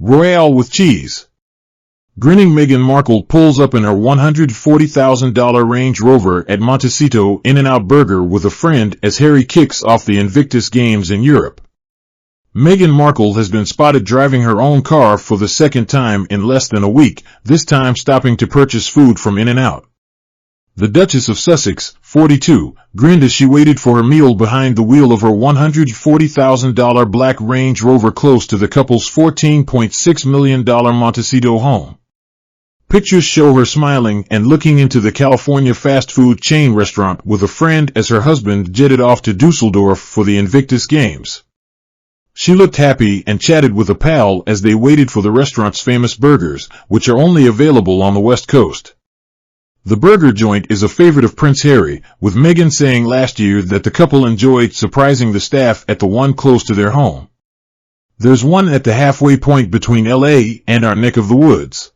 Royale with cheese. Grinning Meghan Markle pulls up in her $140,000 Range Rover at Montecito In-N-Out Burger with a friend as Harry kicks off the Invictus Games in Europe. Meghan Markle has been spotted driving her own car for the second time in less than a week, this time stopping to purchase food from In-N-Out. The Duchess of Sussex, 42, grinned as she waited for her meal behind the wheel of her $140,000 black Range Rover close to the couple's $14.6 million Montecito home. Pictures show her smiling and looking into the California fast food chain restaurant with a friend as her husband jetted off to Dusseldorf for the Invictus Games. She looked happy and chatted with a pal as they waited for the restaurant's famous burgers, which are only available on the West Coast. The burger joint is a favorite of Prince Harry, with Meghan saying last year that the couple enjoyed surprising the staff at the one close to their home. There's one at the halfway point between LA and our neck of the woods.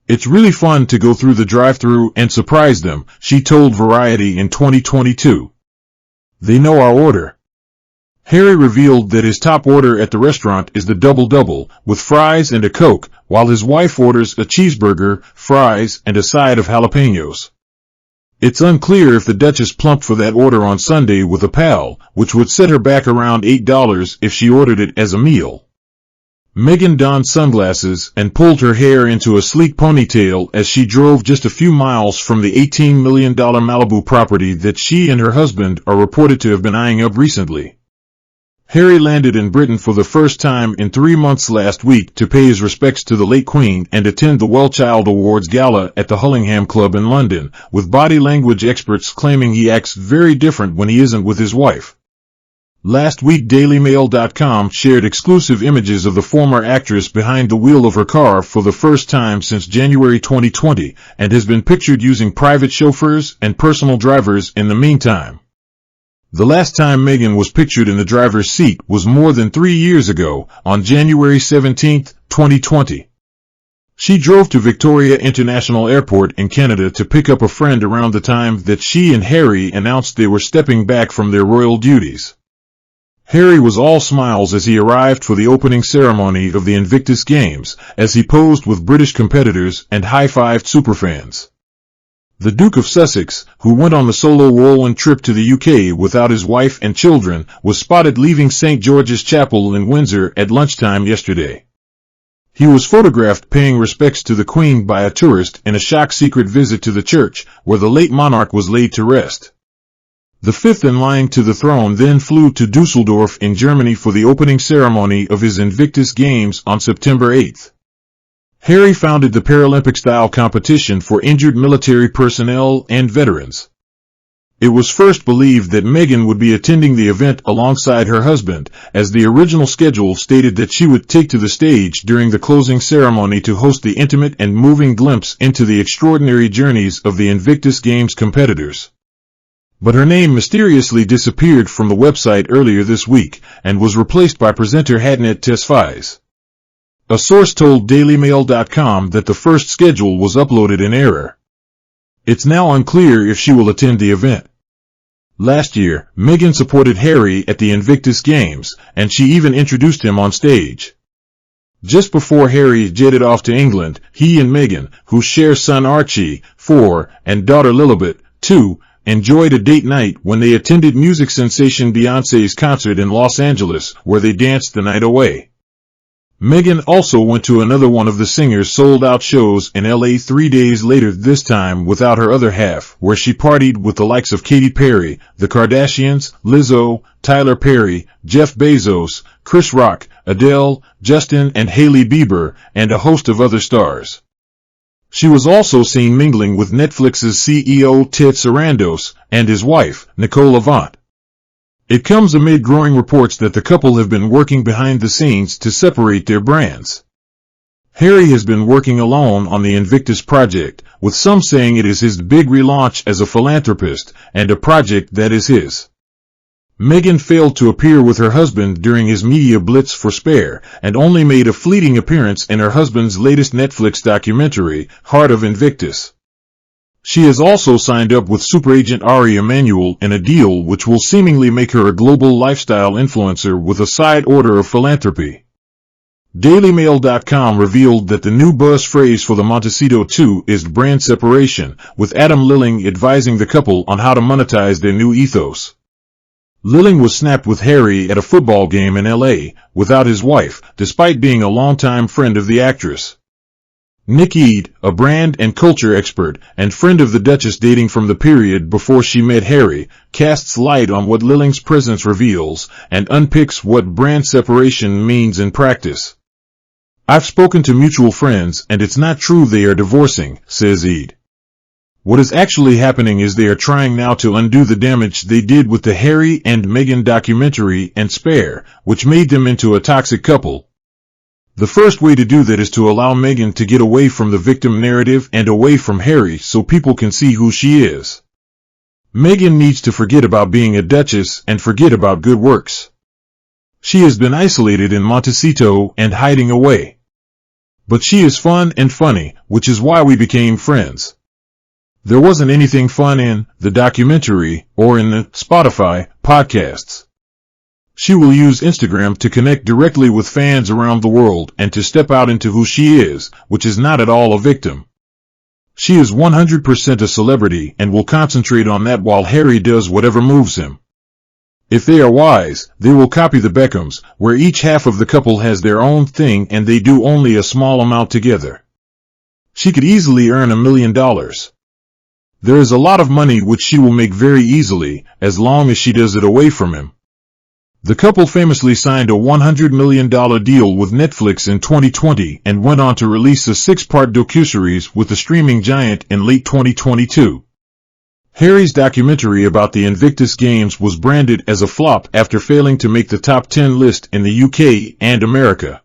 It's really fun to go through the drive-thru and surprise them, she told Variety in 2022. They know our order. Harry revealed that his top order at the restaurant is the double-double, with fries and a Coke, while his wife orders a cheeseburger, fries, and a side of jalapenos. It's unclear if the Duchess plumped for that order on Sunday with a pal, which would set her back around $8 if she ordered it as a meal. Meghan donned sunglasses and pulled her hair into a sleek ponytail as she drove just a few miles from the $18 million Malibu property that she and her husband are reported to have been eyeing up recently. Harry landed in Britain for the first time in 3 months last week to pay his respects to the late Queen and attend the Well Child Awards Gala at the Hullingham Club in London, with body language experts claiming he acts very different when he isn't with his wife. Last week DailyMail.com shared exclusive images of the former actress behind the wheel of her car for the first time since January 2020, and has been pictured using private chauffeurs and personal drivers in the meantime. The last time Meghan was pictured in the driver's seat was more than 3 years ago, on January 17, 2020. She drove to Victoria International Airport in Canada to pick up a friend around the time that she and Harry announced they were stepping back from their royal duties. Harry was all smiles as he arrived for the opening ceremony of the Invictus Games, as he posed with British competitors and high-fived superfans. The Duke of Sussex, who went on the solo whirlwind trip to the UK without his wife and children, was spotted leaving St. George's Chapel in Windsor at lunchtime yesterday. He was photographed paying respects to the Queen by a tourist in a shock secret visit to the church, where the late monarch was laid to rest. The fifth in line to the throne then flew to Dusseldorf in Germany for the opening ceremony of his Invictus Games on September 8. Harry founded the Paralympic-style competition for injured military personnel and veterans. It was first believed that Meghan would be attending the event alongside her husband, as the original schedule stated that she would take to the stage during the closing ceremony to host the intimate and moving glimpse into the extraordinary journeys of the Invictus Games competitors. But her name mysteriously disappeared from the website earlier this week, and was replaced by presenter Hadnet Tesfaye. A source told DailyMail.com that the first schedule was uploaded in error. It's now unclear if she will attend the event. Last year, Meghan supported Harry at the Invictus Games, and she even introduced him on stage. Just before Harry jetted off to England, he and Meghan, who share son Archie, 4, and daughter Lilibet, 2, enjoyed a date night when they attended music sensation Beyoncé's concert in Los Angeles, where they danced the night away. Meghan also went to another one of the singer's sold-out shows in LA 3 days later, this time without her other half, where she partied with the likes of Katy Perry, the Kardashians, Lizzo, Tyler Perry, Jeff Bezos, Chris Rock, Adele, Justin and Hailey Bieber, and a host of other stars. She was also seen mingling with Netflix's CEO Ted Sarandos and his wife, Nicole Avant. It comes amid growing reports that the couple have been working behind the scenes to separate their brands. Harry has been working alone on the Invictus project, with some saying it is his big relaunch as a philanthropist, and a project that is his. Meghan failed to appear with her husband during his media blitz for Spare, and only made a fleeting appearance in her husband's latest Netflix documentary, Heart of Invictus. She has also signed up with superagent Ari Emanuel in a deal which will seemingly make her a global lifestyle influencer with a side order of philanthropy. DailyMail.com revealed that the new buzz phrase for the Montecito 2 is brand separation, with Adam Lilling advising the couple on how to monetize their new ethos. Lilling was snapped with Harry at a football game in LA, without his wife, despite being a longtime friend of the actress. Nick Eade, a brand and culture expert, and friend of the Duchess dating from the period before she met Harry, casts light on what Lilling's presence reveals, and unpicks what brand separation means in practice. "I've spoken to mutual friends and it's not true they are divorcing," says Eade. "What is actually happening is they are trying now to undo the damage they did with the Harry and Meghan documentary and Spare, which made them into a toxic couple. The first way to do that is to allow Meghan to get away from the victim narrative and away from Harry so people can see who she is. Meghan needs to forget about being a duchess and forget about good works. She has been isolated in Montecito and hiding away. But she is fun and funny, which is why we became friends. There wasn't anything fun in the documentary or in the Spotify podcasts. She will use Instagram to connect directly with fans around the world and to step out into who she is, which is not at all a victim. She is 100% a celebrity and will concentrate on that while Harry does whatever moves him. If they are wise, they will copy the Beckhams, where each half of the couple has their own thing and they do only a small amount together. She could easily earn $1 million. There is a lot of money which she will make very easily, as long as she does it away from him. The couple famously signed a $100 million deal with Netflix in 2020 and went on to release a 6-part docuseries with the streaming giant in late 2022. Harry's documentary about the Invictus Games was branded as a flop after failing to make the top 10 list in the UK and America.